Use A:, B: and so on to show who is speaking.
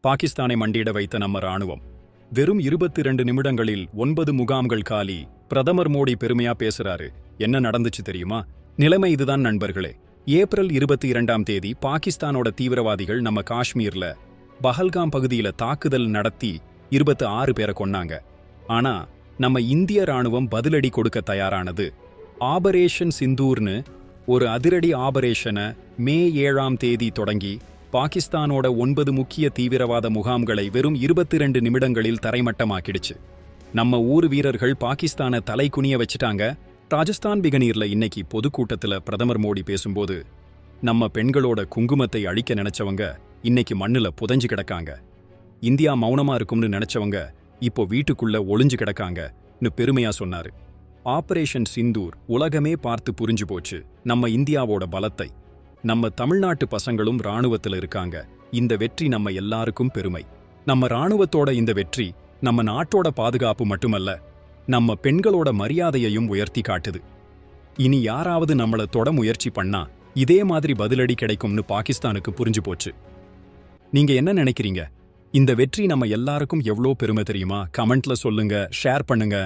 A: பாகிஸ்தானை மண்டியிட வைத்த நம்ம ராணுவம் வெறும் 22 நிமிடங்களில் 9 முகாம்கள் காலி. பிரதமர் மோடி பெருமையா பேசுறாரு. என்ன நடந்துச்சு தெரியுமா? நிலைமை இதுதான் நண்பர்களே. ஏப்ரல் 22ஆம் தேதி பாகிஸ்தானோட தீவிரவாதிகள் நம்ம காஷ்மீர்ல பஹல்காம் பகுதியில தாக்குதல் நடத்தி 26 பேரை கொன்னாங்க. ஆனா நம்ம இந்திய ராணுவம் பதிலடி கொடுக்க தயாரானது. ஆபரேஷன் சிந்தூர்னு ஒரு அதிரடி ஆபரேஷனை மே 7ஆம் தேதி தொடங்கி பாகிஸ்தானோட 9 முக்கிய தீவிரவாத முகாம்களை வெறும் 22 நிமிடங்களில் தரைமட்டமாக்கிடுச்சு. நம்ம ஊர் வீரர்கள் பாகிஸ்தானை தலை குனிய வச்சுட்டாங்க. ராஜஸ்தான் பிகனீர்ல இன்னைக்கு பொதுக்கூட்டத்துல பிரதமர் மோடி பேசும்போது, நம்ம பெண்களோட குங்குமத்தை அழிக்க நினைச்சவங்க இன்னைக்கு மண்ணுல புதைஞ்சு கிடக்காங்க, இந்தியா மௌனமா இருக்கும்னு நினைச்சவங்க இப்போ வீட்டுக்குள்ள ஒளிஞ்சு கிடக்காங்கன்னு பெருமையா சொன்னாரு. ஆபரேஷன் சிந்தூர் உலகமே பார்த்து புரிஞ்சு போச்சு நம்ம இந்தியாவோட பலத்தை. நம்ம தமிழ்நாட்டு பசங்களும் ராணுவத்துல இருக்காங்க. இந்த வெற்றி நம்ம எல்லாருக்கும் பெருமை. நம்ம ராணுவத்தோட இந்த வெற்றி நம்ம நாட்டோட பாதுகாப்பு மட்டுமல்ல, நம்ம பெண்களோட மரியாதையையும் உயர்த்தி காட்டுது. இனி யாராவது நம்மள தொட முயற்சி பண்ணா இதே மாதிரி பதிலடி கிடைக்கும்னு பாகிஸ்தானுக்கு புரிஞ்சு போச்சு. நீங்க என்ன நினைக்கிறீங்க? இந்த வெற்றி நம்ம எல்லாருக்கும் எவ்வளோ பெருமை தெரியுமா? கமெண்ட்ல சொல்லுங்க, ஷேர் பண்ணுங்க.